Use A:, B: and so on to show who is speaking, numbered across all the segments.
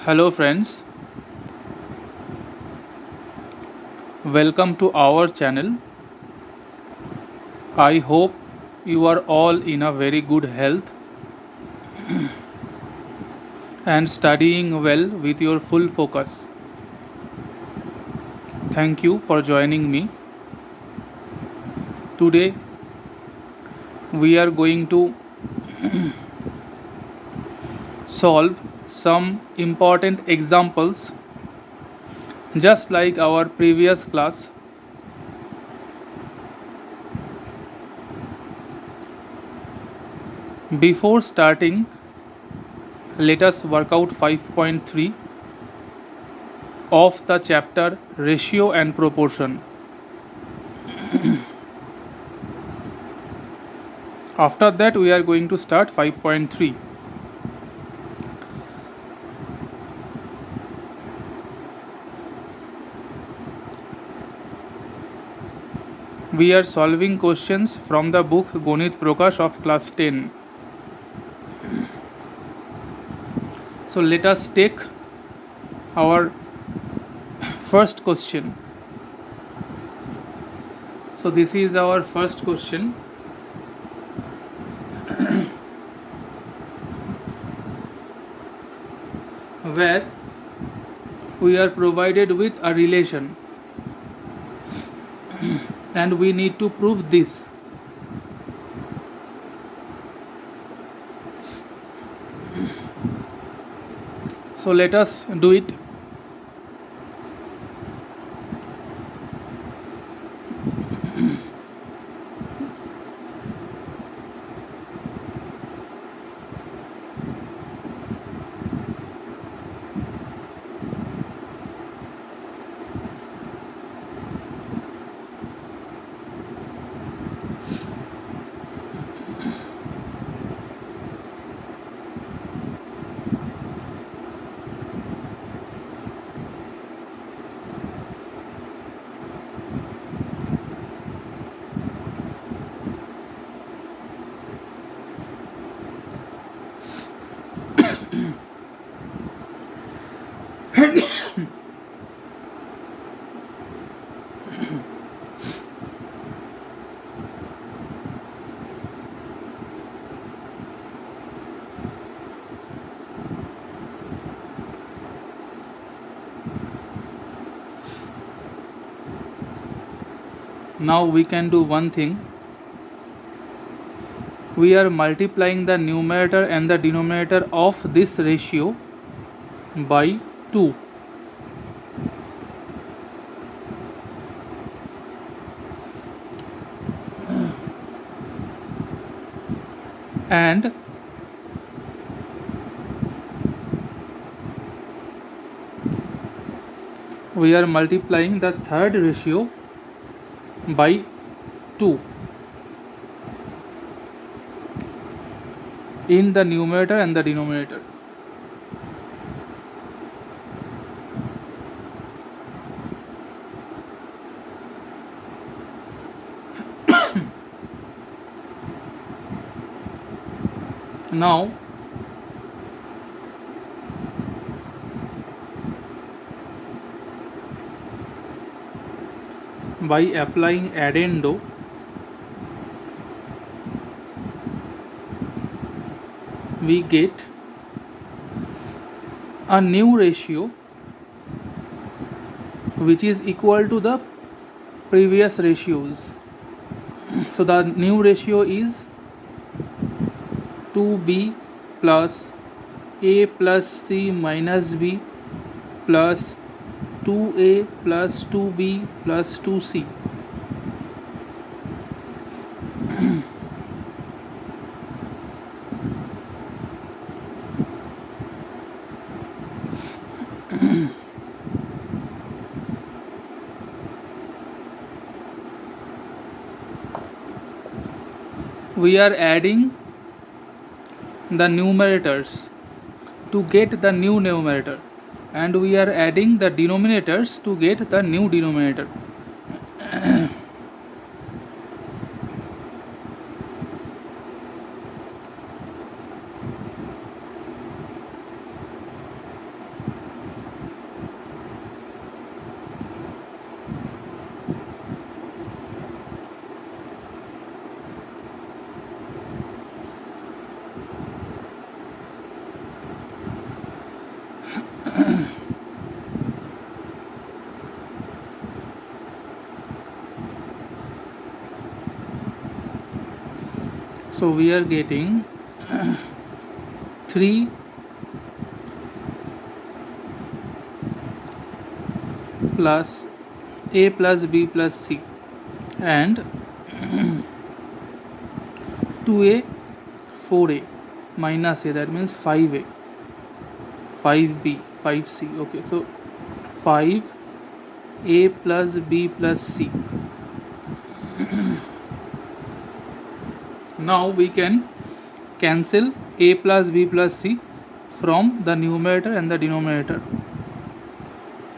A: Hello friends, welcome to our channel. I hope you are all in a very good health and studying well with your full focus. Thank you for joining me. Today we are going to solve some important examples just like our previous class. Before starting, let us work out 5.3 of the chapter Ratio and Proportion. After that, we are going to start 5.3. We are solving questions from the book Ganit Prakash of class 10. So let us take our first question. So this is our first question. Where we are provided with a relation and we need to prove this. So let us do it. Now we can do one thing. We are multiplying the numerator and the denominator of this ratio by 2. And we are multiplying the third ratio by 2 in the numerator and the denominator. Now by applying addendo, we get a new ratio which is equal to the previous ratios. So the new ratio is 2b plus a plus c minus b plus 2a plus 2b plus 2c. We are adding the numerators to get the new numerator, and we are adding the denominators to get the new denominator. So we are getting 3 plus a plus b plus c and 2a 4a minus a, that means 5a 5b 5c. Okay, so 5a plus b plus c. Now we can cancel a plus b plus c from the numerator and the denominator.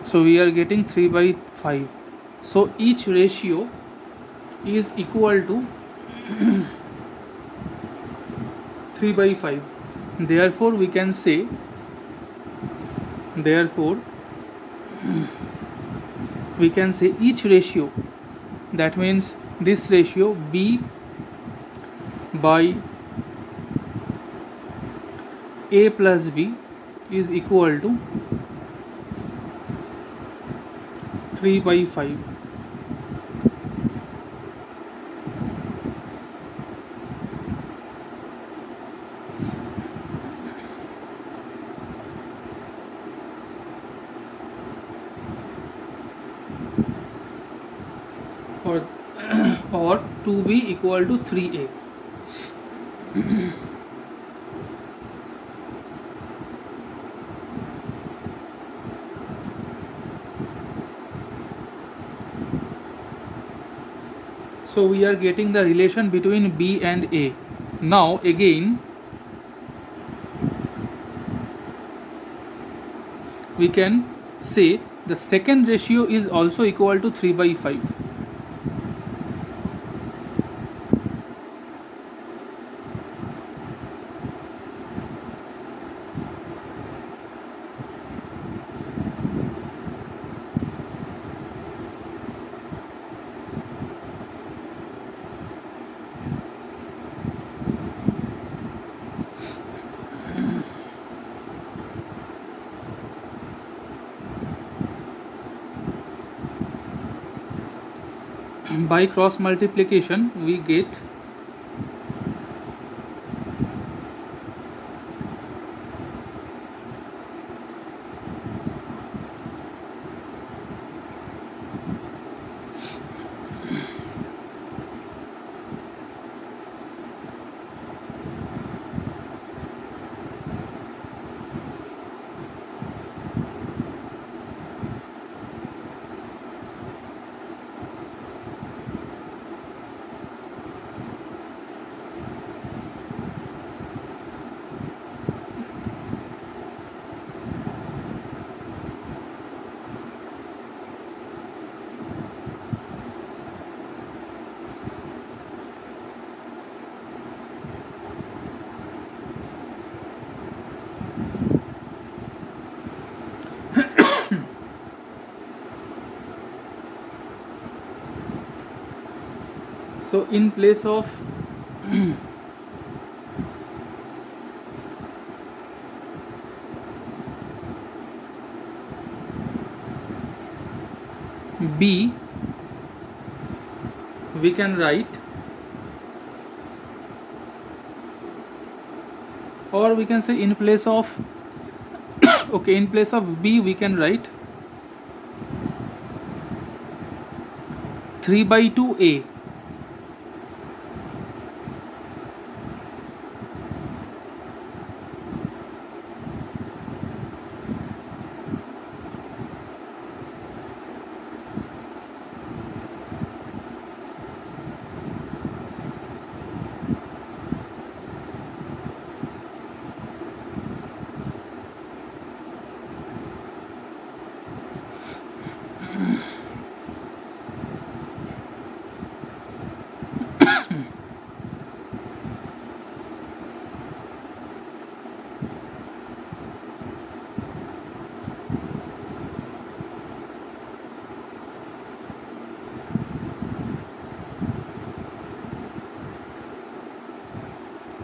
A: So we are getting 3 by 5. So each ratio is equal to 3 by 5. Therefore we can say, each ratio, that means this ratio b by a plus b is equal to 3 by 5. Or 2b equal to 3a. So we are getting the relation between b and a. Now again we can say the second ratio is also equal to 3 by 5. By cross multiplication we get so in place of b we can write, or we can say in place of okay, in place of b we can write 3 by 2a.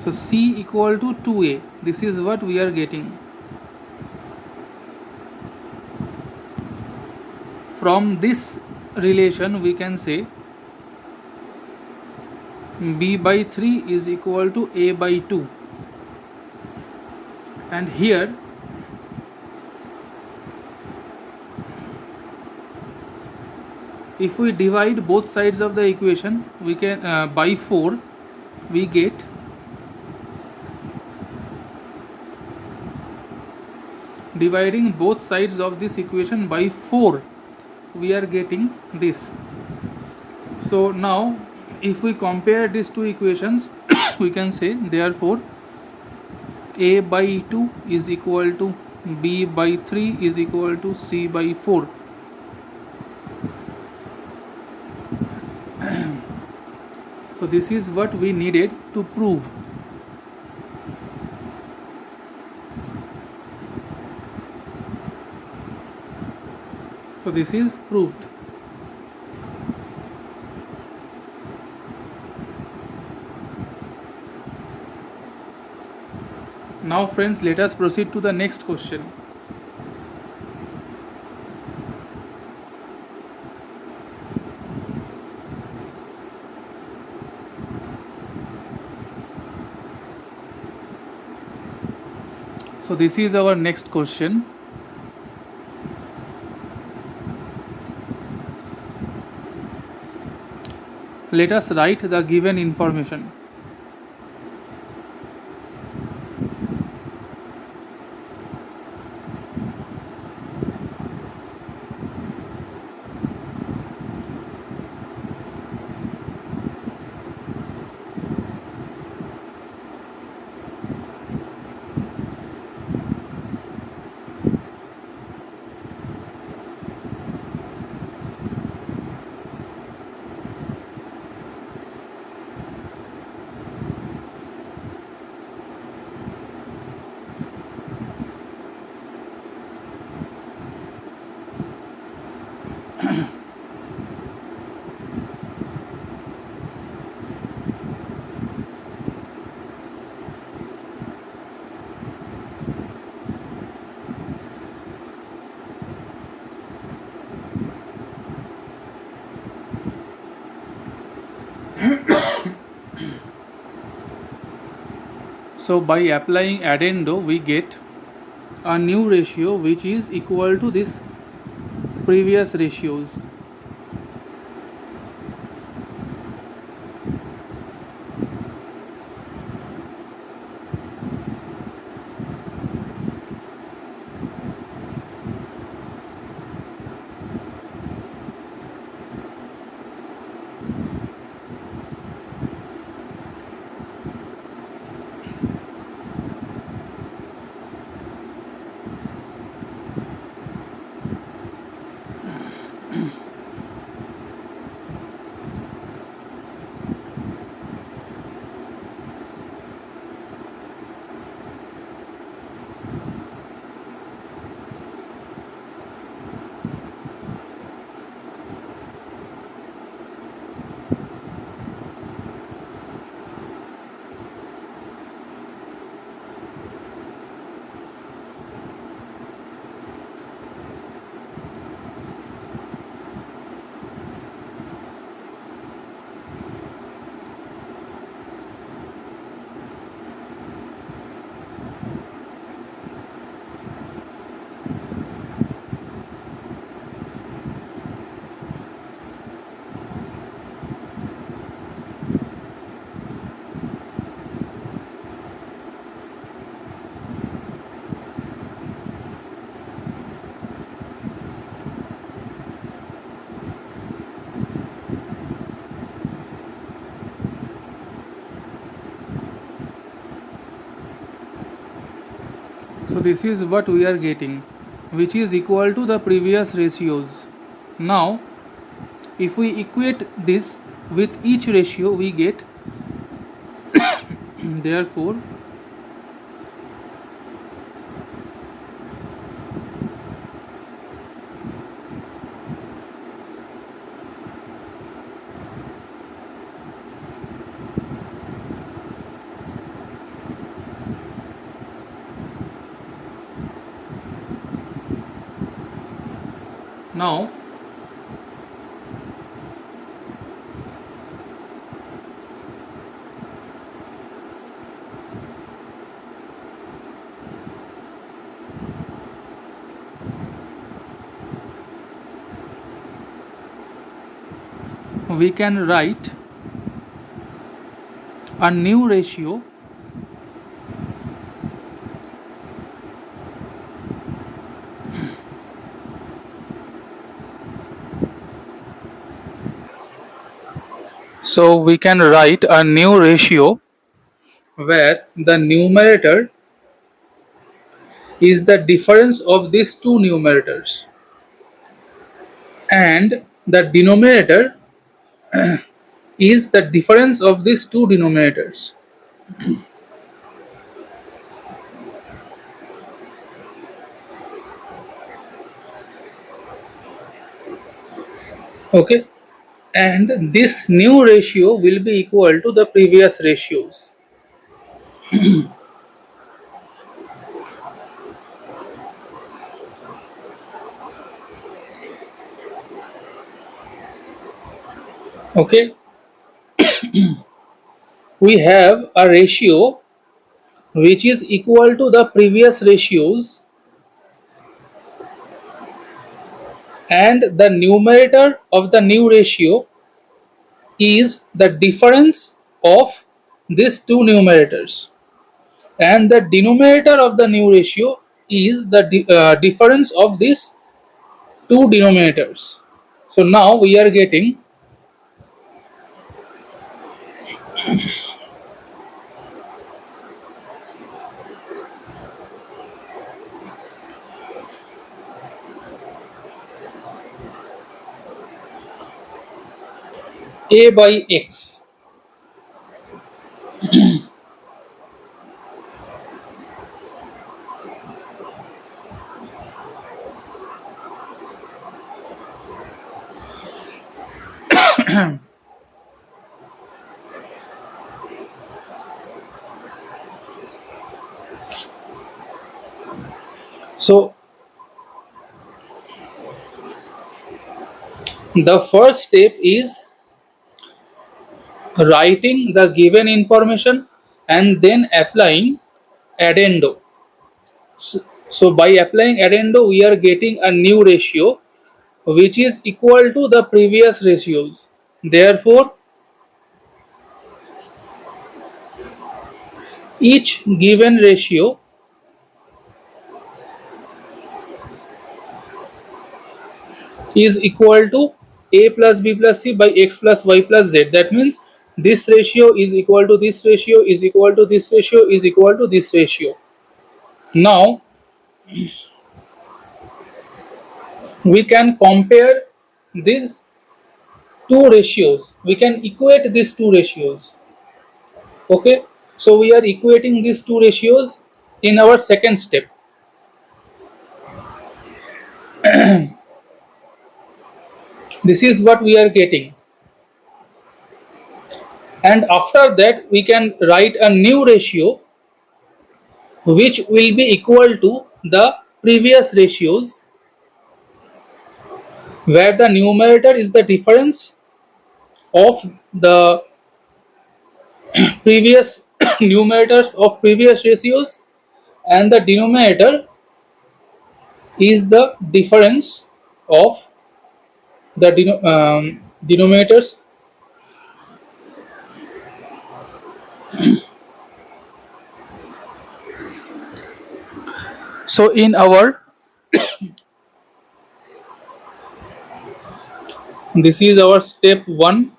A: So C equal to 2A. This is what we are getting. From this relation we can say b by 3 is equal to a by 2, and here if we divide both sides of the equation, we can by 4, we get dividing both sides of this equation by 4, we are getting this. So now if we compare these two equations, we can say therefore a by 2 is equal to b by 3 is equal to c by 4. So this is what we needed to prove. So this is proved. Now friends, let us proceed to the next question. So this is our next question. Let us write the given information. So by applying addendo, we get a new ratio which is equal to this previous ratios. So this is what we are getting, which is equal to the previous ratios. Now if we equate this with each ratio, we get therefore now we can write a new ratio where the numerator is the difference of these two numerators and the denominator is the difference of these two denominators. Okay, and this new ratio will be equal to the previous ratios. Okay, we have a ratio which is equal to the previous ratios, and the numerator of the new ratio is the difference of these two numerators, and the denominator of the new ratio is the difference of these two denominators. So now we are getting a by x. So the first step is writing the given information and then applying addendo. So by applying addendo we are getting a new ratio which is equal to the previous ratios. Therefore, each given ratio is equal to a plus b plus c by x plus y plus z. That means this ratio is equal to this ratio is equal to this ratio is equal to this ratio. Now we can compare these two ratios. We can equate these two ratios. Okay, so we are equating these two ratios in our second step. This is what we are getting, and after that we can write a new ratio which will be equal to the previous ratios, where the numerator is the difference of the previous numerators of previous ratios, and the denominator is the difference of the denominators. So in our this is our step 1.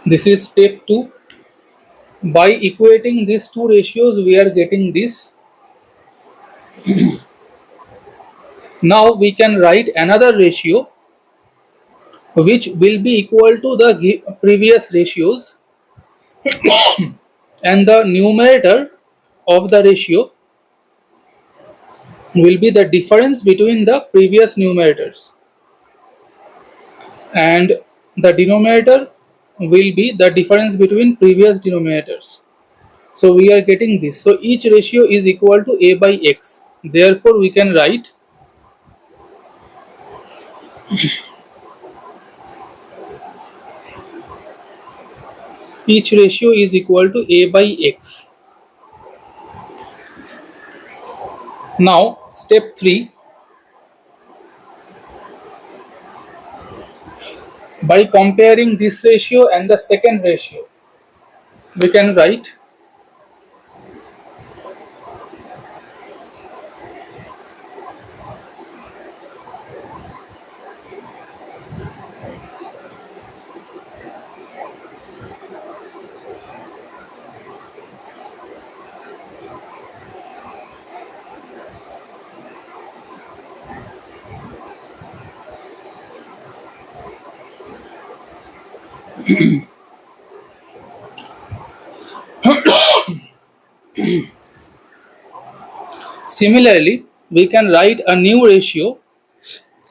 A: This is step 2. By equating these two ratios we are getting this. Now we can write another ratio which will be equal to the previous ratios, and the numerator of the ratio will be the difference between the previous numerators, and the denominator will be the difference between previous denominators. So we are getting this. So each ratio is equal to a by x. Therefore we can write each ratio is equal to a by x. Now, step 3, by comparing this ratio and the second ratio, we can write similarly, we can write a new ratio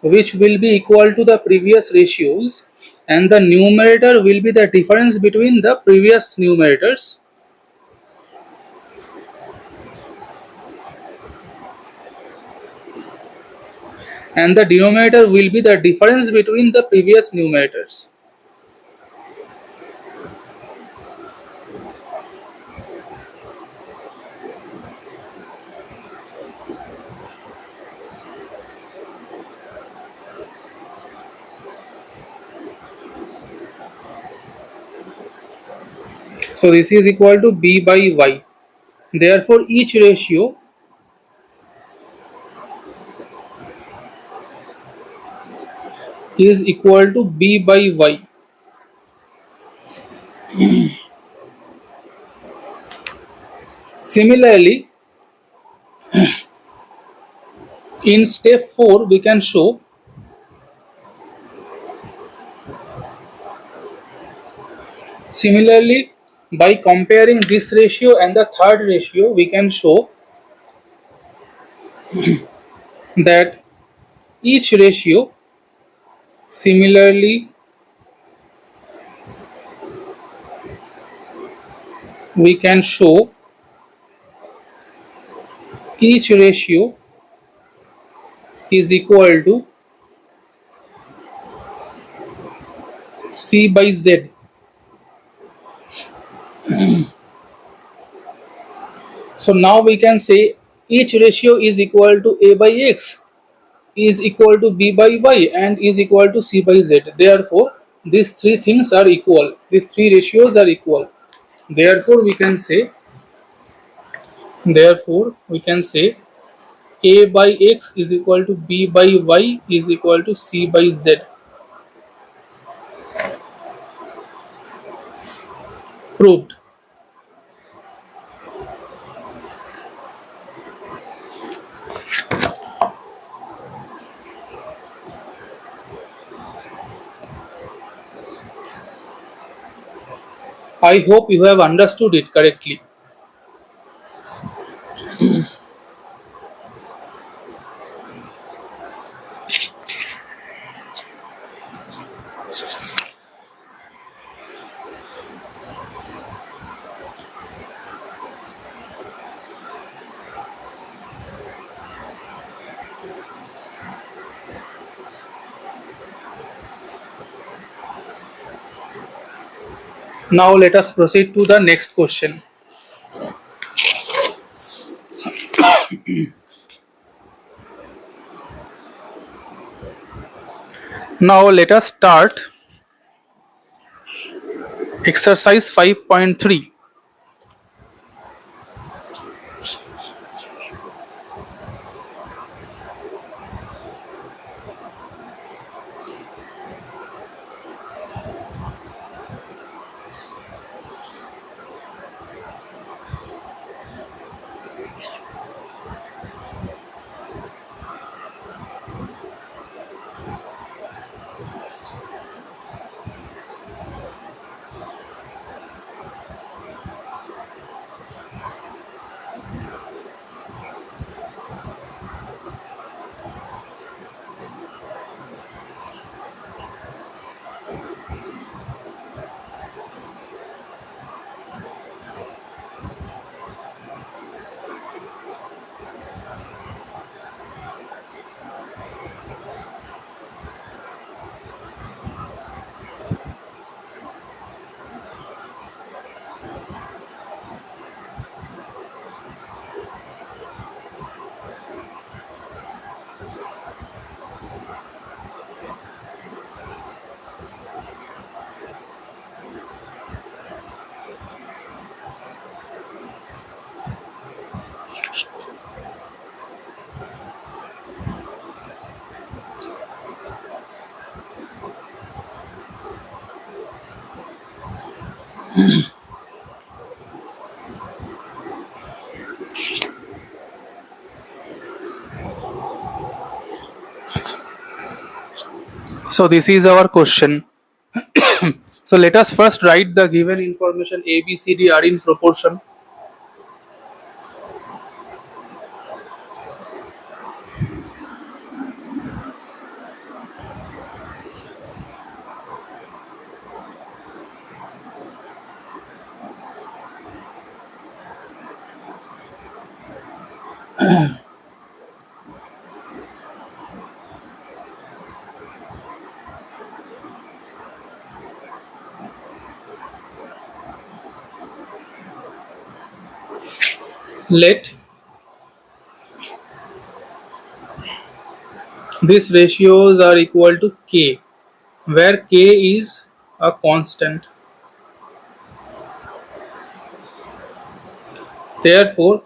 A: which will be equal to the previous ratios, and the numerator will be the difference between the previous numerators, and the denominator will be the difference between the previous numerators. So this is equal to b by y. Therefore, each ratio is equal to b by y. Similarly, in step 4, we can show similarly by comparing this ratio and the third ratio, we can show that each ratio similarly we can show each ratio is equal to c by z. So now we can say each ratio is equal to a by x, is equal to b by y, and is equal to c by z. Therefore, these three things are equal. These three ratios are equal. Therefore, we can say a by x is equal to b by y is equal to c by z. Proved. I hope you have understood it correctly. Now let us proceed to the next question. Now let us start exercise 5.3. So this is our question. So let us first write the given information A, B, C, D are in proportion. Let these ratios are equal to K, where K is a constant. Therefore,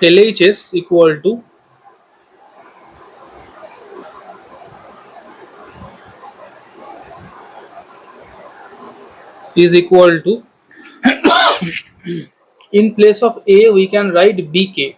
A: LHS is equal to in place of A we can write BK.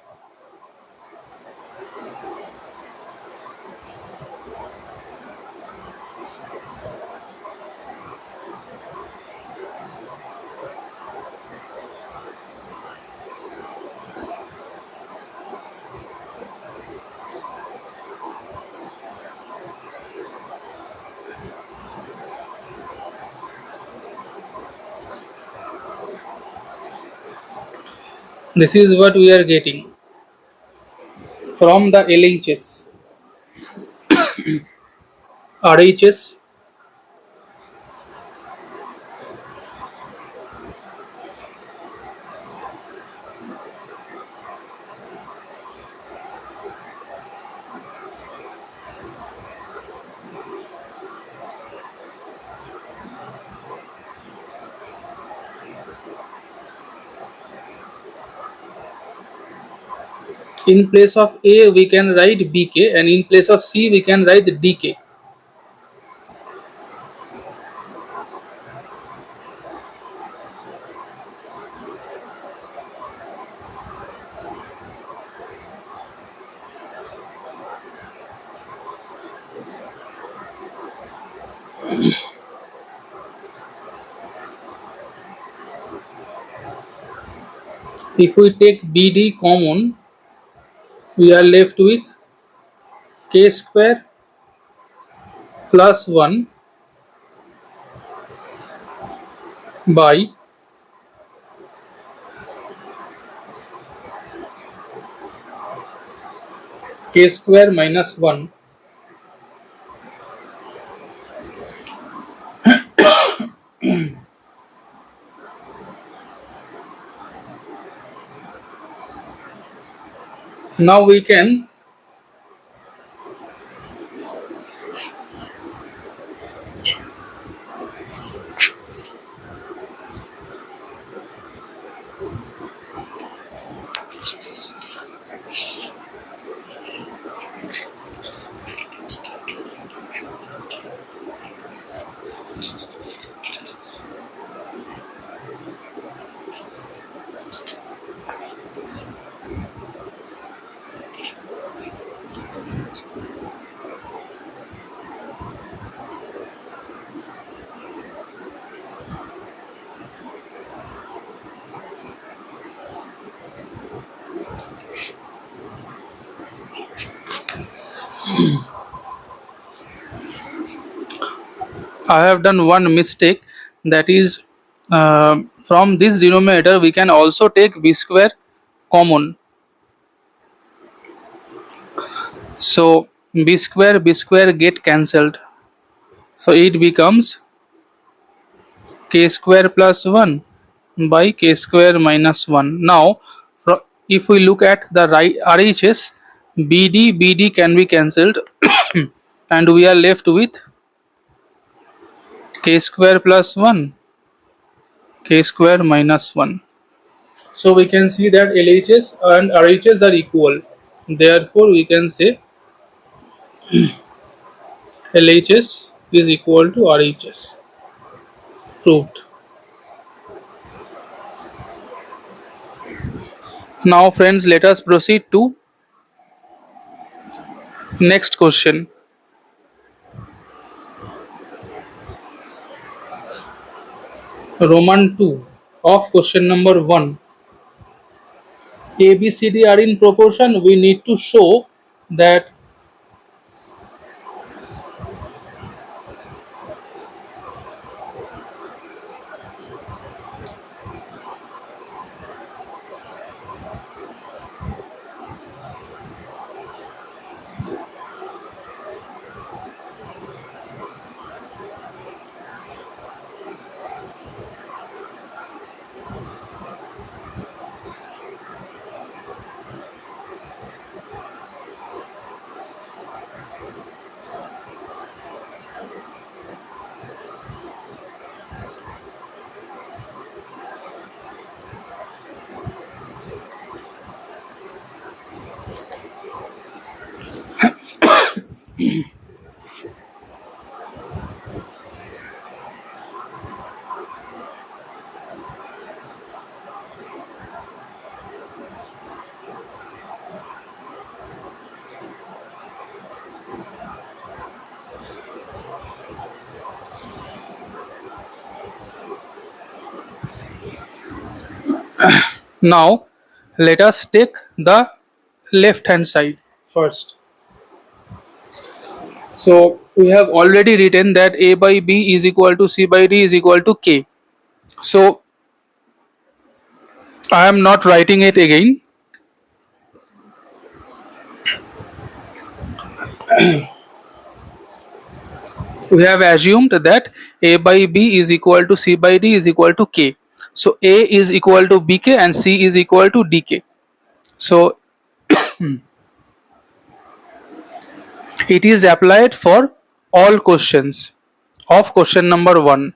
A: This is what we are getting from the LHS. RHS in place of A we can write BK, and in place of C we can write DK. If we take BD common, we are left with K square plus 1 by K square minus 1. Now we can I have done one mistake, that is from this denominator we can also take B square common. So B square get cancelled. So it becomes K square plus 1 by K square minus 1. Now if we look at the right RHS, BD can be cancelled and we are left with K square plus 1, K square minus 1. So we can see that LHS and RHS are equal. Therefore we can say LHS is equal to RHS. Proved. Now friends, let us proceed to next question. Roman 2 of question number 1. A, B, C, D are in proportion. We need to show that now let us take the left hand side first. So we have already written that A by B is equal to C by D is equal to K. So I am not writing it again. We have assumed that A by B is equal to C by D is equal to K. So A is equal to BK and C is equal to DK. So it is applied for all questions of question number 1.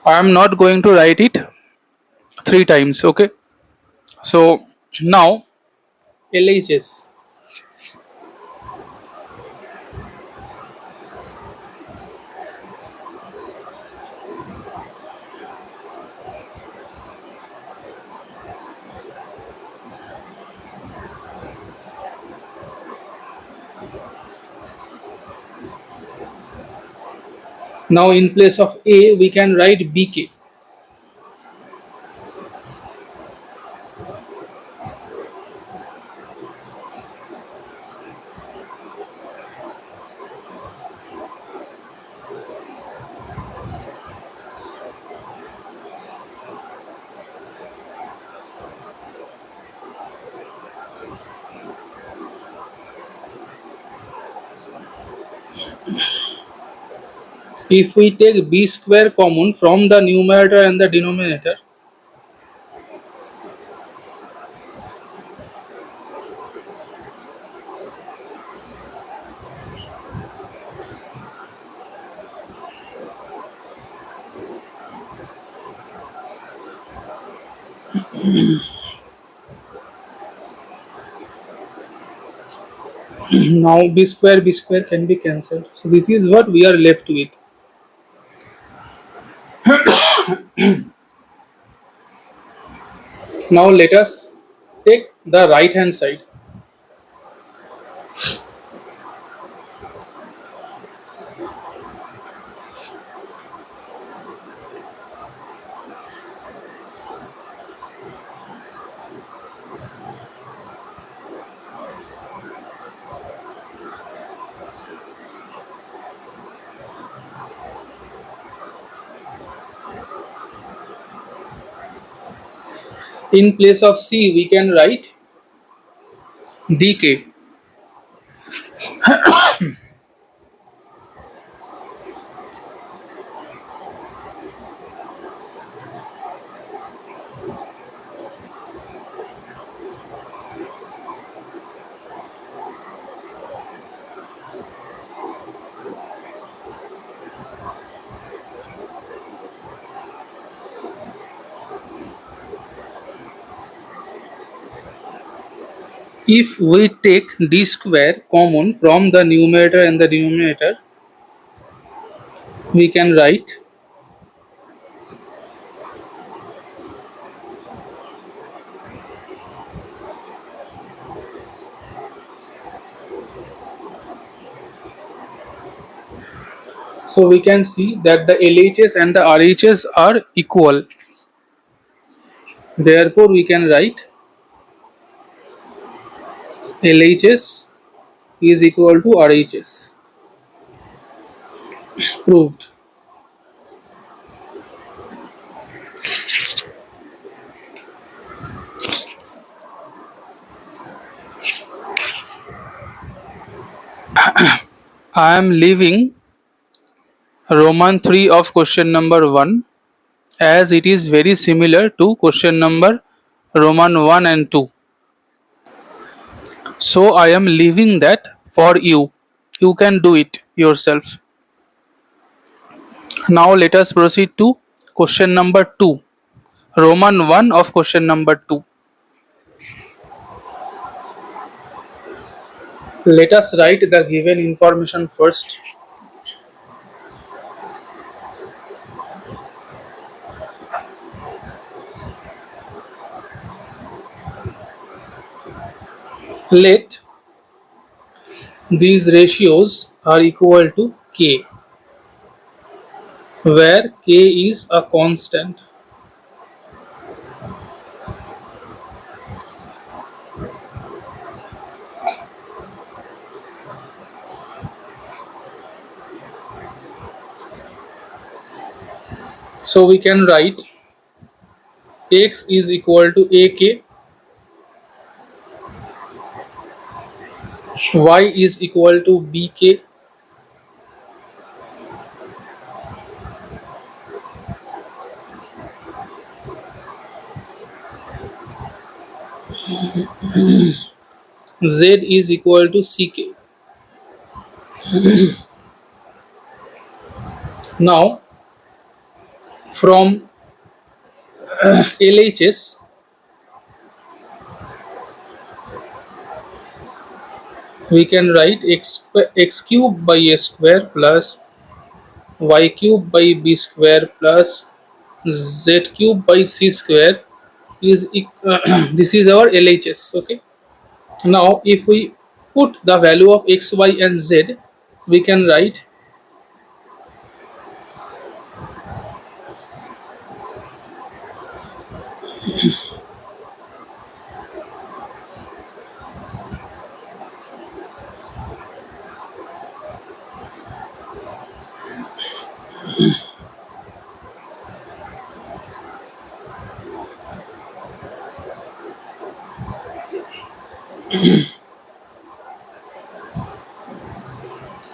A: I am not going to write it 3 times. Okay. So now LHS. Now in place of A we can write BK. If we take B square common from the numerator and the denominator, now B square can be cancelled. So this is what we are left with. Now let us take the right hand side. In place of C we can write DK. If we take D square common from the numerator and the denominator, we can write so we can see that the LHS and the RHS are equal. Therefore, we can write LHS is equal to RHS. Proved. I am leaving Roman 3 of question number 1 as it is very similar to question number Roman 1 and 2. So I am leaving that for you. You can do it yourself. Now let us proceed to question number 2. Roman 1 of question number 2. Let us write the given information first. Let these ratios are equal to k, where k is a constant. So we can write x is equal to ak, y is equal to bk, z is equal to ck. Now from LHS we can write x cube by a square plus y cube by b square plus z cube by c square is this is our LHS. Okay. Now if we put the value of x, y and z, we can write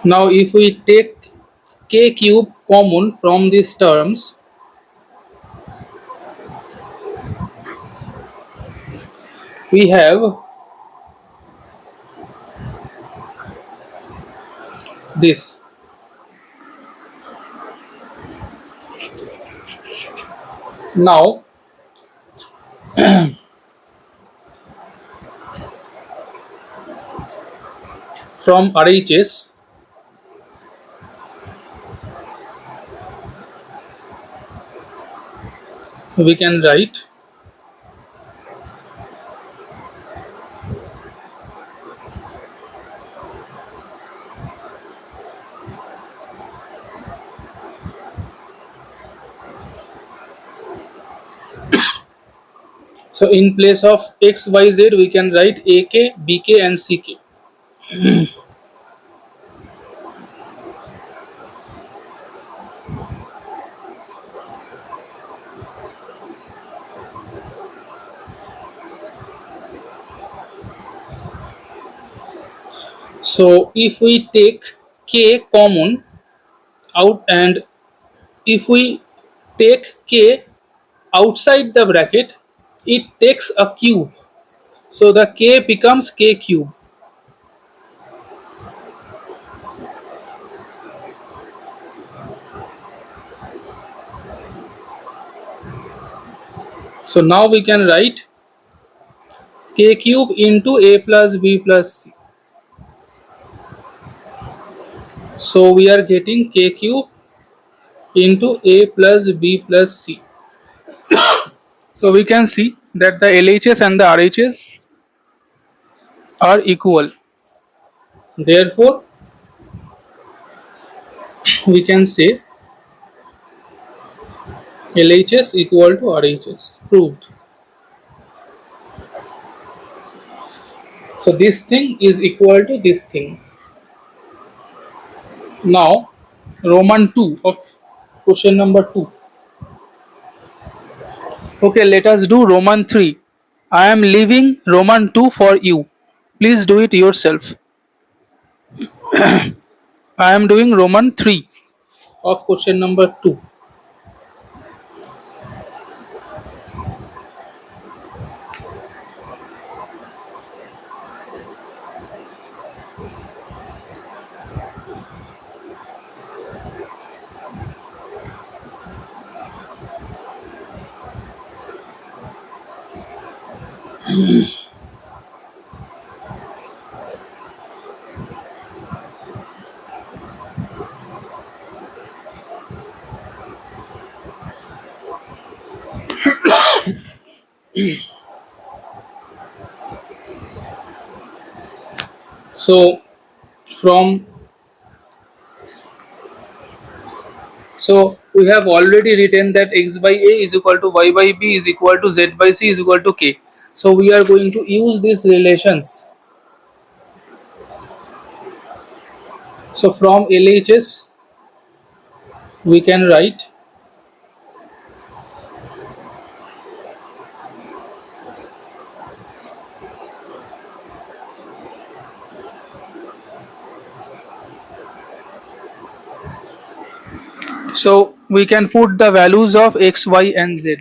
A: now if we take k cube common from these terms, we have this. Now from RHS we can write so in place of x, y, z we can write ak, bk and ck. So if we take k common out and if we take k outside the bracket, it takes a cube. So the k becomes k cube. So now we can write k cube into a plus b plus c. So we are getting k cube into A plus B plus C. So we can see that the LHS and the RHS are equal. Therefore, we can say LHS equal to RHS. Proved. So this thing is equal to this thing. Now, Roman 2 of question number 2. Okay, let us do Roman 3. I am leaving Roman 2 for you. Please do it yourself. I am doing Roman 3 of question number 2. So from so we have already written that x by a is equal to y by b is equal to z by c is equal to k. So we are going to use these relations. So from LHS we can write so we can put the values of x, y and z.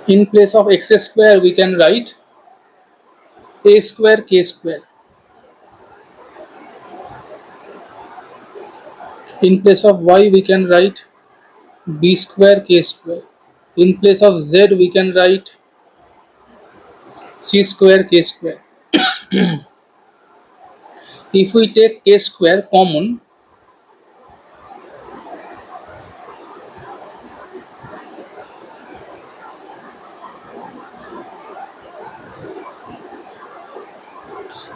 A: In place of x square we can write a square k square. In place of y we can write b square k square. In place of z we can write c square k square. If we take k square common,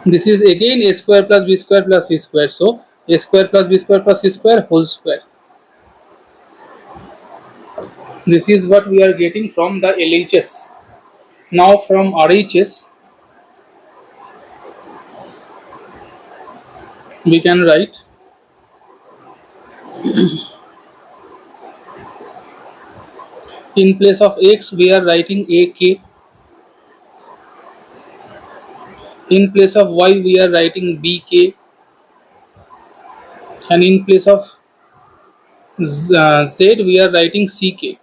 A: this is again a square plus b square plus c square. So a square plus b square plus c square whole square. This is what we are getting from the LHS. Now from RHS we can write in place of x we are writing ak. In place of y we are writing bk, and in place of z we are writing ck.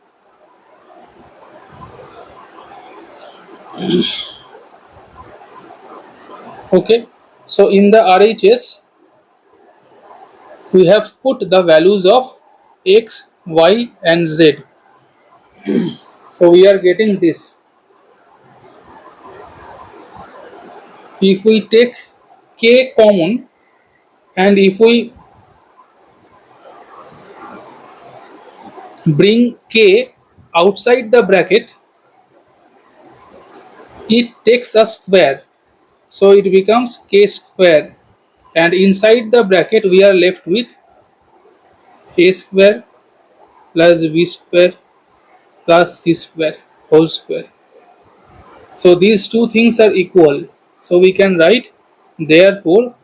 A: Okay, so in the RHS we have put the values of x, y and z. So we are getting this. If we take k common and if we bring k outside the bracket, it takes a square, so it becomes k square, and inside the bracket we are left with a square plus b square plus c square whole square. So these two things are equal, so we can write therefore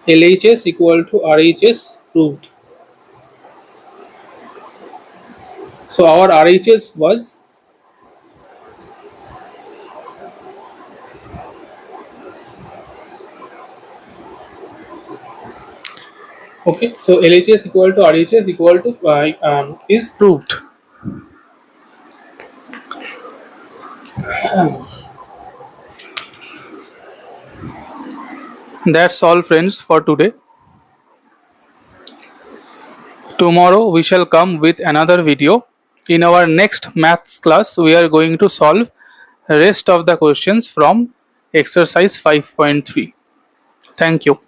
A: LHS equal to RHS proved. So our RHS was okay. So LHS equal to RHS equal to is proved. That's all friends for today. Tomorrow we shall come with another video. In our next maths class we are going to solve rest of the questions from exercise 5.3. Thank you.